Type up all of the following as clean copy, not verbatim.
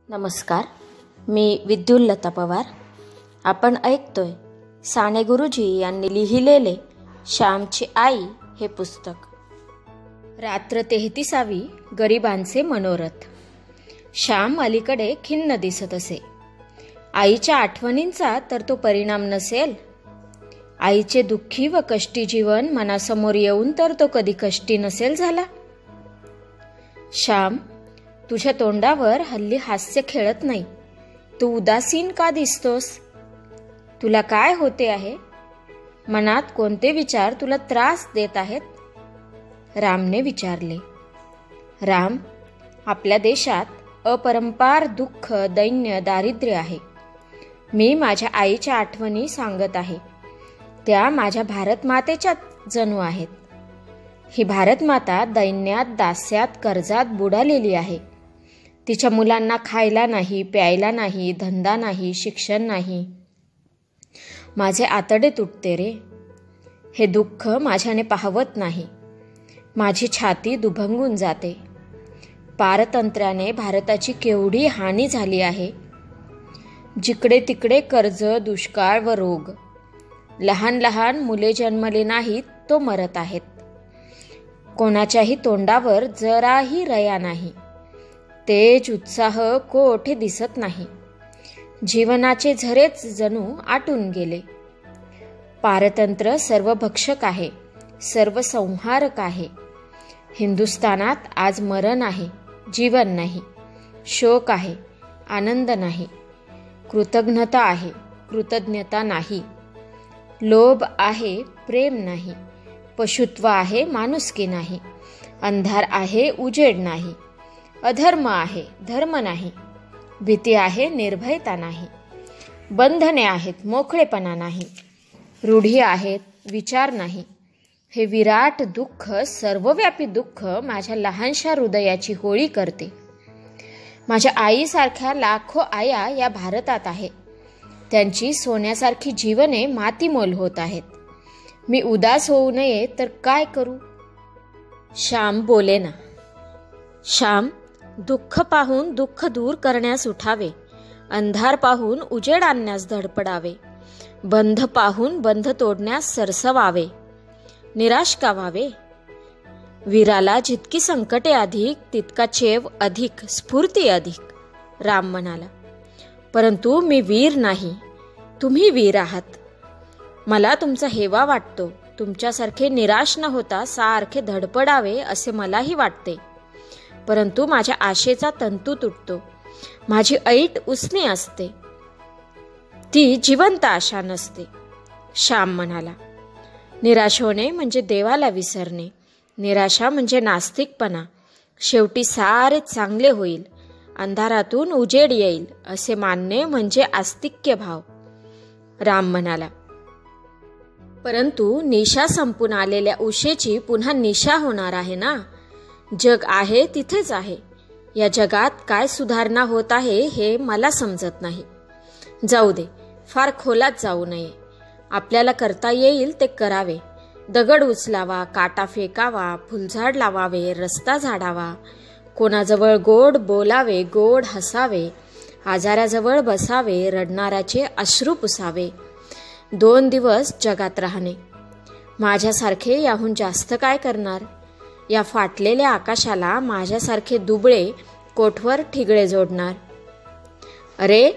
नमस्कार, मी विद्युल्लता पवार. आपण ऐकतोय साने गुरुजी यांनी लिहिलेले श्यामची आई हे पुस्तक. रात्र 33वी गरिबांचे मनोरथ. श्याम अलीकडे खिन्न दिसत असे. आईच्या आठवणींचा तर तो परिणाम नसेल. आईचे दुःखी व कष्टी जीवन मनासमोर येऊन तर तो कधी कष्टी नसेल झाला. श्याम, तुझ्या तोंडावर हल्ली हास्य खेळत नाही. तू उदासीन का दिसतोस? तुला काय होते आहे? मनात कोणते विचार तुला त्रास देत आहेत? रामने विचारले. राम, आपल्या देशात अपरंपार दुःख, दैन्य, दारिद्र्य आहे. मी माझ्या आईच्या आठवणी सांगत आहे. त्या माझ्या भारत मातेच्या जणू आहेत. ही भारत माता दैन्यात, दास्यात, कर्जात बुडालेली आहे. तिच्या मुलांना खायला नाही, प्यायला नाही, धंदा नाही, शिक्षण नाही. माझे आतडे तुटते रे. हे दुःख माझ्याने पाहवत नाही. माझी छाती दुभंगून जाते. पारतंत्र्याने भारताची केवढी हानी झाली आहे. जिकडे तिकडे कर्ज, दुष्काळ व रोग. लहान लहान मुले जन्मले नाहीत तो मरत आहेत. कोणाच्याही तोंडावर जराही रया नाही. तेज, उत्साह कोठे दिसत नाही. जीवनाचे झरेच जणू आटून गेले. पारतंत्र्य सर्वभक्षक आहे, सर्वसंहारक आहे. हिंदुस्थानात आज मरण आहे, जीवन नाही. शोक आहे, आनंद नाही. कृतज्ञता आहे, कृतज्ञता नाही. लोभ आहे, प्रेम नाही. पशुत्व आहे, माणुसकी नाही. अंधार आहे, उजेड नाही. अधर्म आहे, धर्म नाही. भीती आहे, निर्भयता नाही. बंधने आहेत, मोकळेपणा नाही. रूढी आहेत, विचार नाही. हे विराट दुःख, सर्वव्यापी दुःख माझ्या लहानशा हृदयाची होळी करते. माझ्या आईसारख्या लाखो आया या भारतात आहे. त्यांची सोन्यासारखी जीवने मातीमोल होत आहेत. मी उदास होऊ नये तर काय करू? श्याम बोलेना. श्याम, दुःख पाहून दुःख दूर करण्यास उठावे. अंधार पाहून उजेड आणण्यास धडपडावे. बंध पाहून बंध तोडण्यास सरसवावे. निराश का व्हावे? वीराला जितकी संकटे अधिक, तितका चेव अधिक, स्फूर्ती अधिक, राम म्हणाला. परंतु मी वीर नाही, तुम्ही वीर आहात. मला तुमचा हेवा वाटतो. तुमच्यासारखे निराश न होता सारखे धडपडावे असे मलाही वाटते. परंतु माझ्या आशेचा तंतू तुटतो. माझी ऐट उसने असते, ती जिवंत आशा नसते. श्याम म्हणाला. निराश होणे म्हणजे देवाला विसरणे. निराशा म्हणजे नास्तिकपणा. शेवटी सारे चांगले होईल, अंधारातून उजेड येईल असे मानणे म्हणजे आस्तिक्य भाव. राम म्हणाला. परंतु निशा संपून आलेल्या उशेची पुन्हा निशा होणार आहे ना. जग आहे तिथेच आहे. या जगात काय सुधारणा होत आहे हे मला समजत नाही. जाऊ दे, फार खोलात जाऊ नये. आपल्याला करता येईल ते करावे. दगड उचलावा, काटा फेकावा, फुलझाड लावावे, रस्ता झाडावा. कोणाजवळ गोड बोलावे, गोड हसावे. आजाराजवळ बसावे, रडणाऱ्याचे अश्रू पुसावे. 2 दिवस जगात राहणे. माझ्यासारखे याहून जास्त काय करणार? या फाटलेल्या आकाशाला माझ्यासारखे दुबळे कोठवर ठिगळे जोडणार? अरे,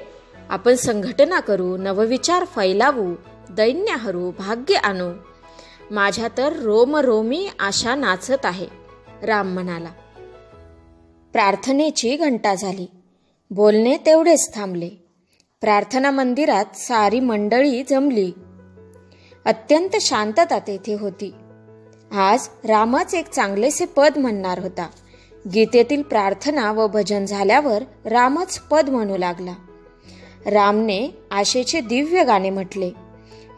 आपण संघटना करू, नवविचार फैलावू, दैन्य हरू, भाग्य आणू. माझ्या तर रोमरोमी आशा नाचत आहे, राम म्हणाला. प्रार्थनेची घंटा झाली. बोलणे तेवढेच थांबले. प्रार्थना मंदिरात सारी मंडळी जमली. अत्यंत शांतता तेथे होती. आज रामच एक चांगलेसे पद म्हणणार होता. गीतेतील प्रार्थना व भजन झाल्यावर रामच पद म्हणू लागला. रामने आशेचे दिव्य गाणे म्हटले.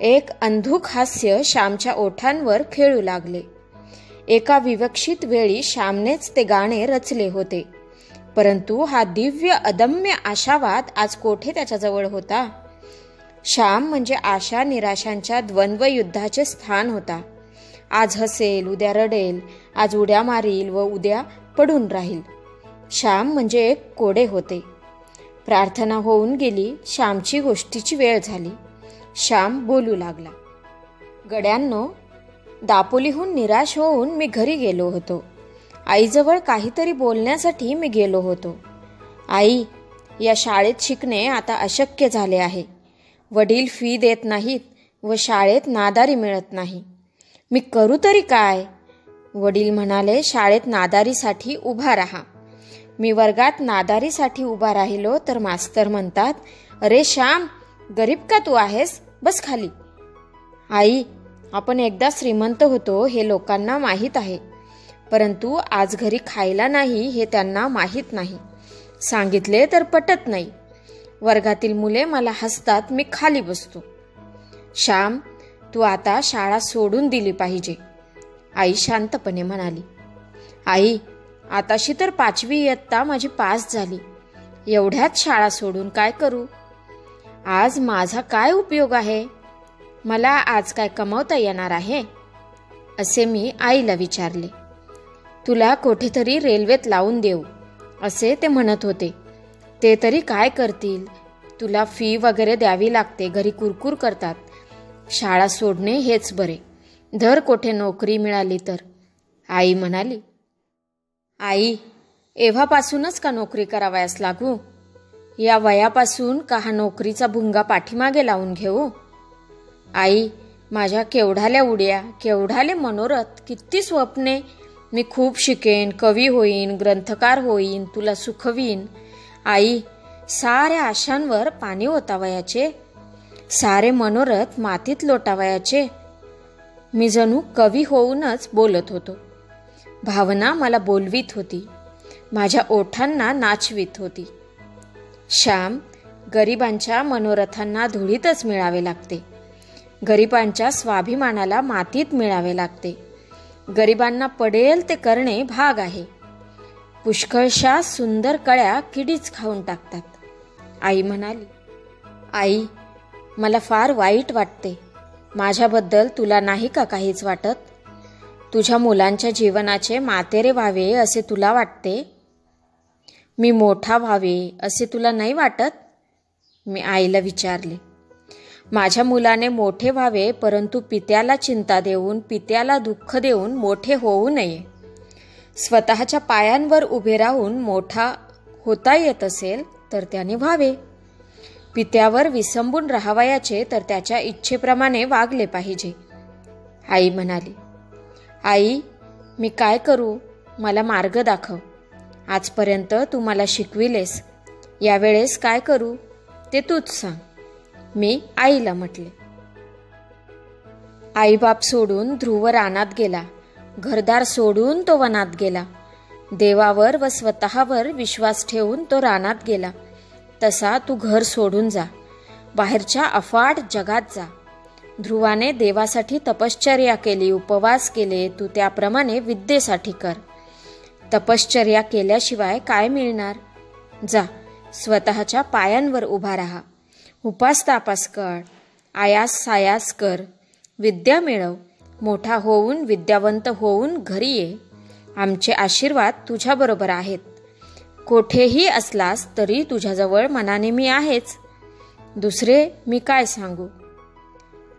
एक अंधुक हास्य श्यामच्या ओठांवर खेळू लागले. एका विवक्षित वेळी श्यामनेच ते गाणे रचले होते. परंतु हा दिव्य अदम्य आशावाद आज कोठे त्याच्याजवळ होता? श्याम म्हणजे आशा निराशांच्या द्वंद्व युद्धाचे स्थान होता. आज हसेल, उद्या रडेल, आज उड्या मारील व उद्या पडून राहील. श्याम म्हणजे एक कोडे होते. प्रार्थना होऊन गेली. श्यामची गोष्टीची वेळ झाली. श्याम बोलू लागला. गड्यांनो, दापोलीहून निराश होऊन मी घरी गेलो होतो. आईजवळ काहीतरी बोलण्यासाठी मी गेलो होतो. आई, या शाळेत शिकणे आता अशक्य झाले आहे. वडील फी देत नाहीत व शाळेत नादारी मिळत नाही. मी करू तरी काय? वडील म्हणाले, शाळेत नादारीसाठी उभा राहा. मी वर्गात नादारीसाठी उभा राहिलो तर मास्तर म्हणतात, अरे श्याम, गरीब का तू आहेस? बस खाली. आई, आपण एकदा श्रीमंत होतो हे लोकांना माहीत आहे, परंतु आज घरी खायला नाही हे त्यांना माहीत नाही. सांगितले तर पटत नाही. वर्गातील मुले मला हसतात, मी खाली बसतो. श्याम, तू आता शाळा सोडून दिली पाहिजे. आई शांतपणे म्हणाली. आई, आताशी तर 5वी इयत्ता माझी पास झाली. एवढ्यात शाळा सोडून काय करू? आज माझा काय उपयोग आहे? मला आज काय कमावता येणार आहे? असे मी आईला विचारले. तुला कुठेतरी रेल्वेत लावून देऊ असे ते म्हणत होते. ते तरी काय करतील? तुला फी वगैरे द्यावी लागते, घरी कुरकुर करतात. शाळा सोडणे हेच बरे. धर कोठे नोकरी मिळाली तर. आई म्हणाली. आई, एव्हापासूनच का नोकरी करावयास लागू? या वयापासून का हा नोकरीचा भुंगा पाठीमागे लावून घेऊ? आई, माझ्या केवढाल्या उड्या, केवढाले मनोरथ, किती स्वप्ने. मी खूप शिकेन, कवी होईन, ग्रंथकार होईन, तुला सुखवीन. आई, साऱ्या आशांवर पाणी ओतावयाचे, सारे मनोरथ मातीत लोटावयाचे. मी जणू कवी होऊनच बोलत होतो. भावना मला बोलवीत होती, माझ्या ओठांना नाचवीत होती. श्याम, गरिबांच्या मनोरथांना धुळीतच मिळावे लागते. गरिबांच्या स्वाभिमानाला मातीत मिळावे लागते. गरिबांना पडेल ते करणे भाग आहे. पुष्कळशा सुंदर कळ्या किडीच खाऊन टाकतात. आई म्हणाली. आई, मला फार वाईट वाटते. माझ्याबद्दल तुला नाही का काहीच वाटत? तुझ्या मुलांच्या जीवनाचे मातेरे व्हावे असे तुला वाटते? मी मोठा व्हावे असे तुला नाही वाटत? मी आईला विचारले. माझ्या मुलाने मोठे व्हावे, परंतु पित्याला चिंता देऊन, पित्याला दुःख देऊन मोठे होऊ नये. स्वतःच्या पायांवर उभे राहून मोठा होता येत असेल तर त्याने व्हावे. पित्यावर विसंबून राहावयाचे तर त्याच्या इच्छेप्रमाणे वागले पाहिजे. आई म्हणाली. आई, मी काय करू? मला मार्ग दाखव. आजपर्यंत तू मला शिकविलेस, यावेळेस काय करू ते तूच सांग. मी आईला म्हटले. आईबाप सोडून ध्रुव रानात गेला. घरदार सोडून तो वनात गेला. देवावर व स्वतःवर विश्वास ठेवून तो रानात गेला. तसा तू घर सोडून जा, बाहेरच्या अफाट जगात जा. ध्रुवाने देवासाठी तपश्चर्या केली, उपवास केले. तू त्याप्रमाणे विद्येसाठी कर. तपश्चर्या केल्याशिवाय काय मिळणार? जा, स्वतःच्या पायांवर उभा राहा. उपास तापास कर, आयास सायास कर, विद्या मिळव. मोठा होऊन विद्यावंत होऊन घरी ये. आमचे आशीर्वाद तुझ्याबरोबर आहेत. कोठेही असलास तरी तुझ्याजवळ मनाने मी आहेच. दुसरे मी काय सांगू?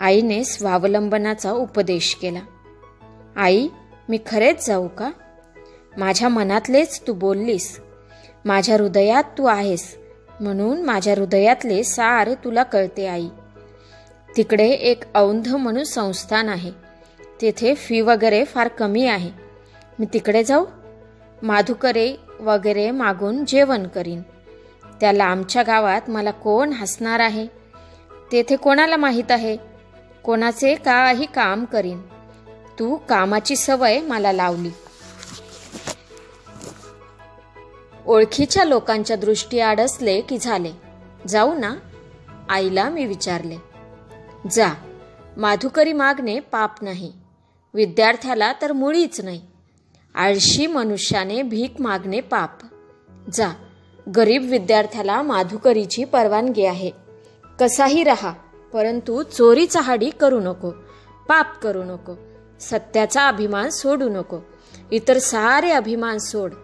आईने स्वावलंबनाचा उपदेश केला. आई, मी खरेच जाऊ का? माझ्या मनातलेच तू बोललीस. माझ्या हृदयात तू आहेस, म्हणून माझ्या हृदयातले सारे तुला कळते. आई, तिकडे एक औंध म्हणून संस्थान आहे. तेथे फी वगैरे फार कमी आहे. मी तिकडे जाऊ? माधुकरे वगैरे मागून जेवण करीन. त्या लांबच्या गावात मला कोण हसणार आहे? तेथे कोणाला माहीत आहे? कोणाचे काही काम करीन. तू कामाची सवय मला लावली. ओळखीच्या लोकांच्या दृष्टीआड असले की झाले. जाऊ ना? आईला मी विचारले. जा. माधुकरी मागणे पाप नाही. विद्यार्थ्याला तर मुळीच नाही. आळशी मनुष्याने भीक मागणे पाप. जा. गरीब विद्यार्थ्याला माधुकरीची परवानगी आहे. कसाही राहा, परंतु चोरी चहाडी करू नको, पाप करू नको. सत्याचा अभिमान सोडू नको. इतर सारे अभिमान सोड.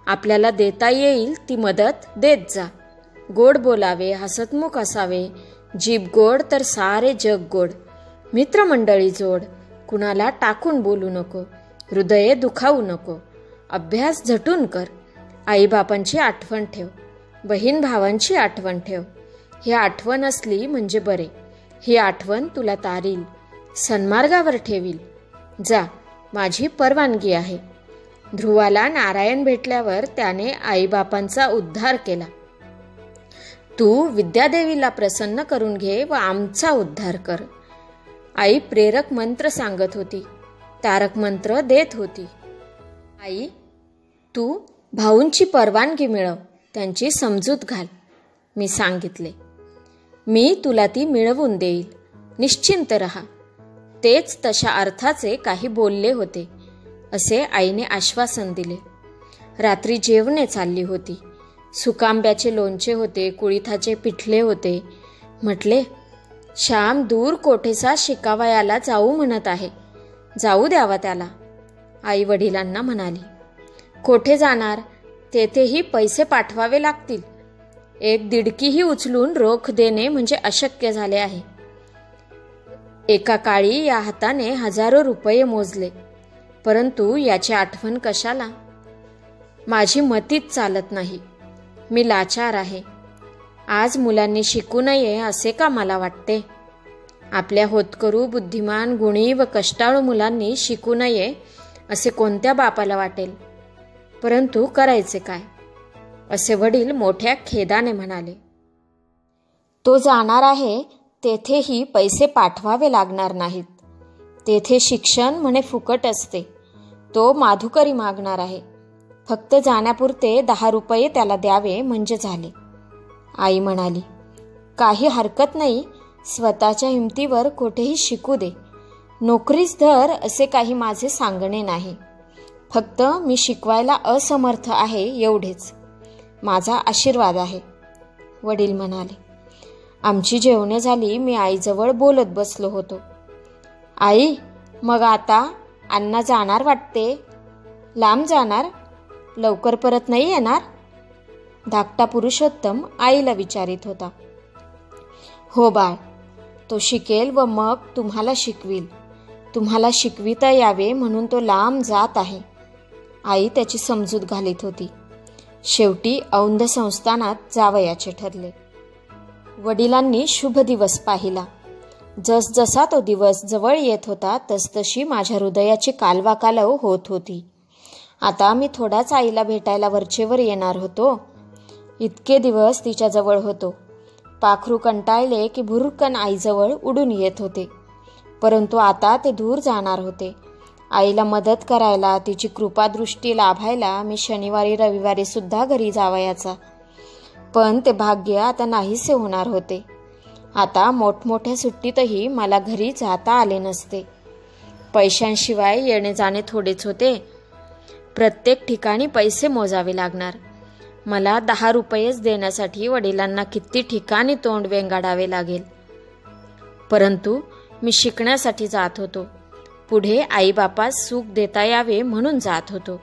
आपल्याला देता येईल ती मदत देत जा. गोड बोलावे, हसतमुख असावे, जीभ गोड तर सारे जग गोड. मित्रमंडळी जोड, कुणाला टाकून बोलू नको, हृदये दुखावू नको. अभ्यास झटून कर, आईबापांची आठवण ठेव, बहीण भावांची आठवण ठेव. ही आठवण असली म्हणजे बरे. ही आठवण तुला तारील, सन्मार्गावर ठेवील. जा, माझी परवानगी आहे. ध्रुवाला नारायण भेटल्यावर त्याने आईबापांचा उद्धार केला. तू विद्यादेवीला प्रसन्न करून घे व आमचा उद्धार कर. आई प्रेरक मंत्र सांगत होती, तारक मंत्र देत होती. आई, तू भाऊंची परवानगी मिळव, त्यांची समजूत घाल. मी सांगितले. मी तुला ती मिळवून देईल, निश्चिंत रहा. तेच तशा अर्थाचे काही बोलले होते असे आईने आश्वासन दिले. रात्री जेवणे चालली होती. सुकांब्याचे लोणचे होते, कुळिथाचे पिठले होते. म्हटले, श्याम दूर कोठेसा शिकावयाला जाऊ म्हणत आहे, जाऊ द्यावा त्याला. आई वडिलांना म्हणाली, कोठे जाणार, तेथेही पैसे पाठवावे लागतील. 1 दिडकीही उचलून रोख देणे म्हणजे अशक्य झाले आहे. एका काळी या हाताने हजारो रुपये मोजले, परंतु याची आठवण कशाला. माझी मतीच चालत नाही. मी लाचार आहे. आज मुलांनी शिकू नये असे का मला वाटते. आपल्या होतकरू, बुद्धिमान, गुणी व कष्टाळू मुलांनी शिकू नये असे कोणत्या बापाला वाटेल. परंतु करायचे काय, असे वडील मोठ्या खेदाने म्हणाले. तो जाणार आहे तेथेही पैसे पाठवावे लागणार नाहीत. तेथे शिक्षण म्हणे फुकट असते. तो माधुकरी मागणार आहे. फक्त जाण्यापुरते 10 रुपये त्याला द्यावे म्हणजे झाले. आई म्हणाली, काही हरकत नाही, स्वतःच्या हिमतीवर कोठेही शिकू दे. नोकरीच धर असे काही माझे सांगणे नाही. फक्त मी शिकवायला असमर्थ आहे एवढेच. माझा आशीर्वाद आहे. वडील म्हणाले. आमची जेवणे झाली. मी आईजवळ बोलत बसलो होतो. आई, मग आता अण्णा जाणार वाटते. लांब जाणार, लवकर परत नाही येणार. धाकटा पुरुषोत्तम आईला विचारित होता. हो बाळ, तो शिकेल व मग तुम्हाला शिकवील. तुम्हाला शिकविता यावे म्हणून तो लांब जात आहे. आई त्याची समजूत घालीत होती. शेवटी औंध संस्थानात जावयाचे ठरले. वडिलांनी शुभ दिवस पाहिला. जसजसा तो दिवस जवळ येत होता तसतशी माझ्या हृदयाची कालवाकालव होत होती. आता मी थोडाच आईला भेटायला वरचेवर येणार होतो. इतके दिवस तिच्याजवळ होतो. पाखरू कंटाळले की भुरकन आईजवळ उडून येत होते. परंतु आता ते दूर जाणार होते. आईला मदत करायला, तिची कृपादृष्टी लाभायला मी शनिवारी रविवारी सुद्धा घरी जावयाचा. पण ते भाग्य आता नाहीसे होणार होते. आता मोठमोठ्या सुट्टीतही मला घरी जाता आले नसते. पैशांशिवाय येणे जाणे थोडेच होते. प्रत्येक ठिकाणी पैसे मोजावे लागणार. मला 10 रुपयेच देण्यासाठी वडिलांना किती ठिकाणी तोंड वेंगाडावे लागेल. परंतु मी शिकण्यासाठी जात होतो. पुढे आईबापास सुख देता यावे म्हणून जात होतो.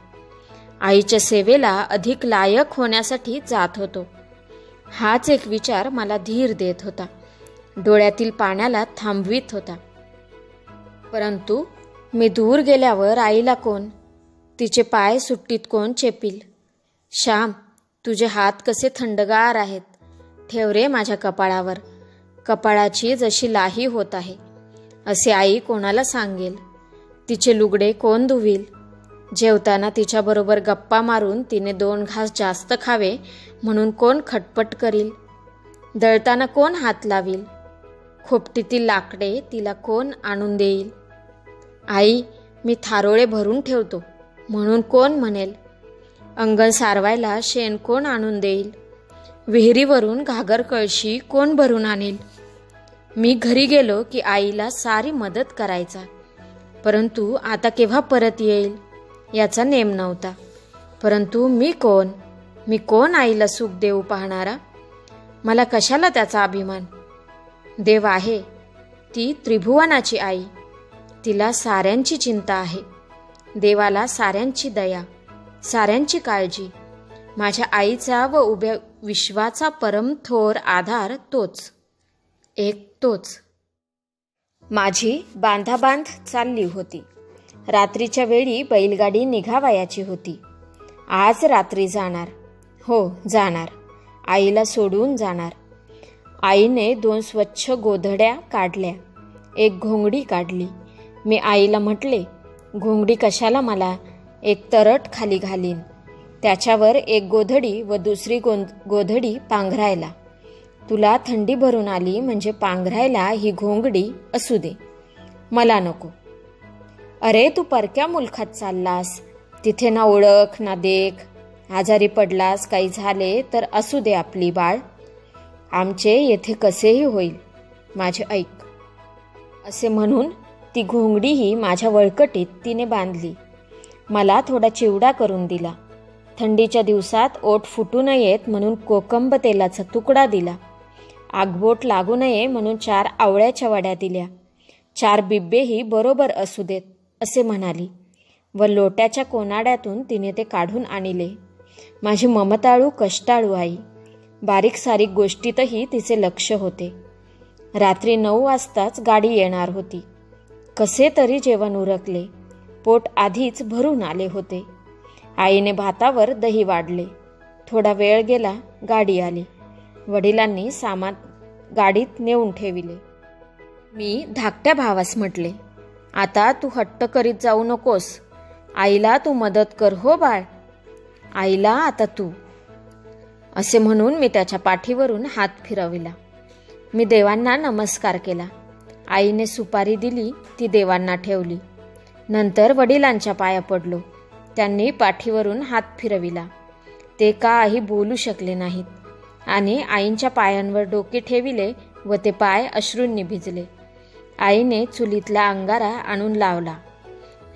आईच्या सेवेला अधिक लायक होण्यासाठी जात होतो. हाच एक विचार मला धीर देत होता, डोळ्यातील पाण्याला थांबवित होता. परंतु मी दूर गेल्यावर आईला कोण, तिचे पाय सुट्टीत कोण चेपील. श्याम, तुझे हात कसे थंडगार आहेत. ठेव रे माझ्या कपाळावर. कपाळाची जशी लाही होत आहे असे आई कोणाला सांगेल. तिचे लुगडे कोण धुवील. जेवताना तिच्याबरोबर गप्पा मारून तिने 2 घास जास्त खावे म्हणून कोण खटपट करील. दळताना कोण हात लावील. खोपटीतील लाकडे तिला कोण आणून देईल. आई, मी थारोळे भरून ठेवतो म्हणून कोण म्हणेल. अंगण सारवायला शेण कोण आणून देईल. विहिरीवरून घागर कळशी कोण भरून आणेल. मी घरी गेलो की आईला सारी मदत करायचा. परंतु आता केव्हा परत येईल याचा नेम नव्हता. परंतु मी कोण आईला सुख देऊ पाहणारा. मला कशाला त्याचा अभिमान. देव आहे, ती त्रिभुवनाची आई. तिला साऱ्यांची चिंता आहे. देवाला साऱ्यांची दया, साऱ्यांची काळजी. माझ्या आईचा व विश्वाचा परम थोर आधार तोच, एक तोच. माझी बांधाबांध चालली होती. रात्रीच्या वेळी बैलगाडी निघावयाची होती. आज रात्री जाणार, हो जाणार, आईला सोडून जाणार. आईने 2 स्वच्छ गोधड्या काढल्या, एक घोंगडी काढली. मी आईला म्हटले, घोंगडी कशाला मला, एक तरट खाली घालीन, त्याच्यावर एक गोधडी व दुसरी गोधडी पांघरायला. तुला थंडी भरून आली म्हणजे पांघरायला ही घोंगडी असू दे, मला नको. अरे तू परक्या मुलखात चाललास, तिथे ना ओळख ना देख, आजारी पडलास काही झाले तर असू दे आपली बाळ, आमचे येथे कसेही होईल, माझे ऐक. असे म्हणून ती घोंगडीही माझ्या वळकटीत तिने बांधली. मला थोडा चिवडा करून दिला. थंडीच्या दिवसात ओठ फुटू नयेत म्हणून कोकंब तेलाचा तुकडा दिला. आगबोट लागू नये म्हणून 4 आवळ्याच्या वड्या दिल्या. 4 बिब्बेही बरोबर असू देत असे म्हणाली व लोट्याच्या कोनाड्यातून तिने ते काढून आणले. माझी ममताळू कष्टाळू आई. बारीक सारीक गोष्टीतही तिचे लक्ष होते. रात्री 9 वाजताच गाडी येणार होती. कसे तरी जेवण उरकले. पोट आधीच भरून आले होते. आईने भातावर दही वाढले. थोडा वेळ गेला, गाडी आली. वडिलांनी सामान गाडीत नेऊन ठेविले. मी धाकट्या भावास म्हटले, आता तू हट्ट करीत जाऊ नकोस, आईला तू मदत कर हो बाळ, आईला आता तू. असे म्हणून मी त्याच्या पाठीवरून हात फिरविला. मी देवांना नमस्कार केला. आईने सुपारी दिली, ती देवांना ठेवली. नंतर वडिलांच्या पाया पडलो. त्यांनी पाठीवरून हात फिरविला. ते काही बोलू शकले नाहीत आणि आईंच्या पायांवर डोके ठेविले व ते पाय अश्रूंनी भिजले. आईने चुलीतला अंगारा आणून लावला.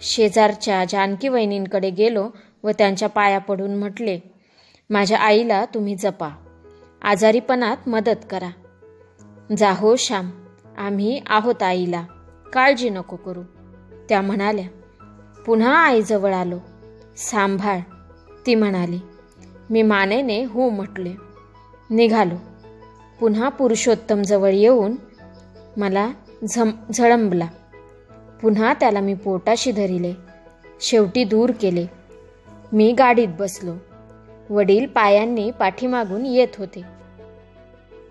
शेजारच्या जानकी वहिनींकडे गेलो व त्यांच्या पाया पडून म्हटले, माझ्या आईला तुम्ही जपा, आजारीपणात मदत करा. जा हो श्याम, आम्ही आहोत आईला, काळजी नको करू. त्या म्हणाल्या. पुन्हा आईजवळ आलो. सांभाळ, ती म्हणाली. मी मानेने हो म्हटले. निघालो. पुन्हा पुरुषोत्तमजवळ येऊन मला झळंबला. पुन्हा त्याला मी पोटाशी धरिले. शेवटी दूर केले. मी गाडीत बसलो. वडील पायांनी पाठीमागून येत होते.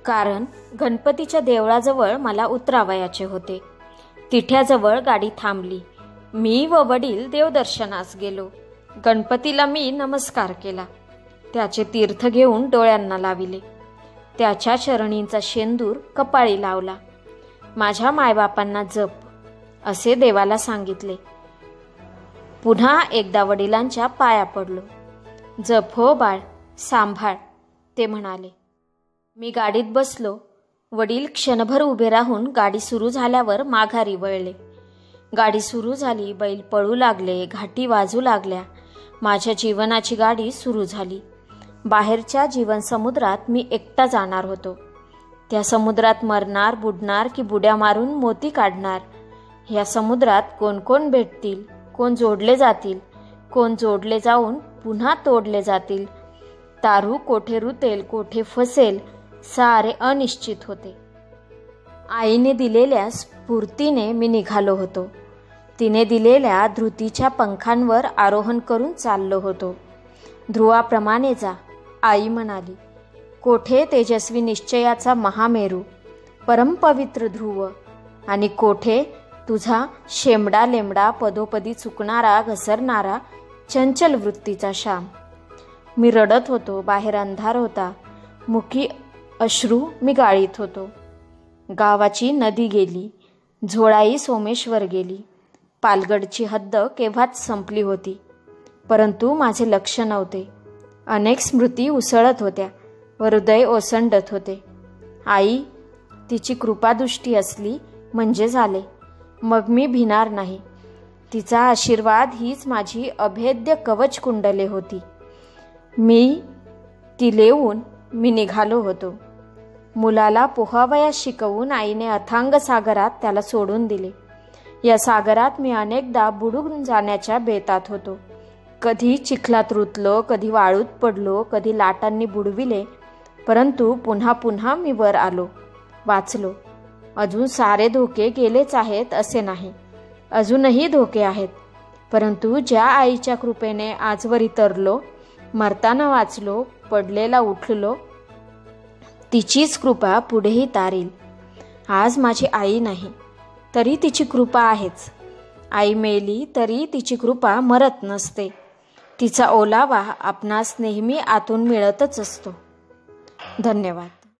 कारण गणपतीच्या देवळाजवळ मला उतरावयाचे होते. तिठ्याजवळ गाडी थांबली. मी व वडील देवदर्शनास गेलो. गणपतीला मी नमस्कार केला. त्याचे तीर्थ घेऊन डोळ्यांना लाविले. त्याच्या चरणींचा शेंदूर कपाळी लावला. माझ्या मायबापांना जप असे देवाला सांगितले. पुन्हा एकदा वडिलांच्या पाया पडलो. जप हो बाळ, सांभाळ, ते म्हणाले. मी गाडीत बसलो. वडील क्षणभर उभे राहून गाडी सुरू झाल्यावर माघारी वळले. गाडी सुरू झाली. बैल पळू लागले. घाटी वाजू लागल्या. माझ्या जीवनाची गाडी सुरू झाली. बाहेरच्या जीवनसमुद्रात मी एकटा जाणार होतो. त्या समुद्रात मरणार, बुडणार की बुड्या मारून मोती काढणार. या समुद्रात कोण कोण भेटतील, कोण जोडले जातील, कोण जोडले जाऊन पुन्हा तोडले जातील. तारू कोठे रुतेल, कोठे फसेल, सारे अनिश्चित होते. आईने दिलेल्या स्फूर्तीने मी निघालो होतो. तिने दिलेल्या धृतीच्या पंखांवर आरोहण करून चाललो होतो. ध्रुवाप्रमाणे जा, आई म्हणाली. कोठे तेजस्वी निश्चयाचा महामेरू, परमपवित्र ध्रुव, आणि कोठे तुझा शेमडा लेमडा पदोपदी चुकणारा घसरणारा चंचल वृत्तीचा श्याम. मी रडत होतो. बाहेर अंधार होता. मुखी अश्रू मी गाळीत होतो. गावाची नदी गेली. झोळाई सोमेश्वर गेली. पालगडची हद्द केव्हाच संपली होती. परंतु माझे लक्ष नव्हते. अनेक स्मृती उसळत होत्या व हृदय ओसंडत होते. आई, तिची कृपादृष्टी असली म्हणजे झाले. मग मी भिणार नाही. तिचा आशीर्वाद हीच माझी अभेद्य कवच कुंडले होती. ती लेवून मी निघालो होतो. मुलाला पोहावयास शिकवून आईने अथांग सागरात त्याला सोडून दिले. या सागरात मी अनेकदा बुडून जाण्याच्या बेतात होतो. कधी चिखलात रुतलो, कधी वाळूत पडलो, कधी लाटांनी बुडविले, परंतु पुन्हा पुन्हा मी वर आलो, वाचलो. अजून सारे धोके गेलेच आहेत असे नाही, अजूनही धोके आहेत. परंतु ज्या आईच्या कृपेने आजवर तरलो, मरताना वाचलो, पडलेला उठलो, तिचीच कृपा पुढेही तारील. आज माझी आई नाही तरी तिची कृपा आहेच. आई मेली तरी तिची कृपा मरत नसते. तिचा ओलावा आपणास नेहमी आतून मिळतच असतो. धन्यवाद.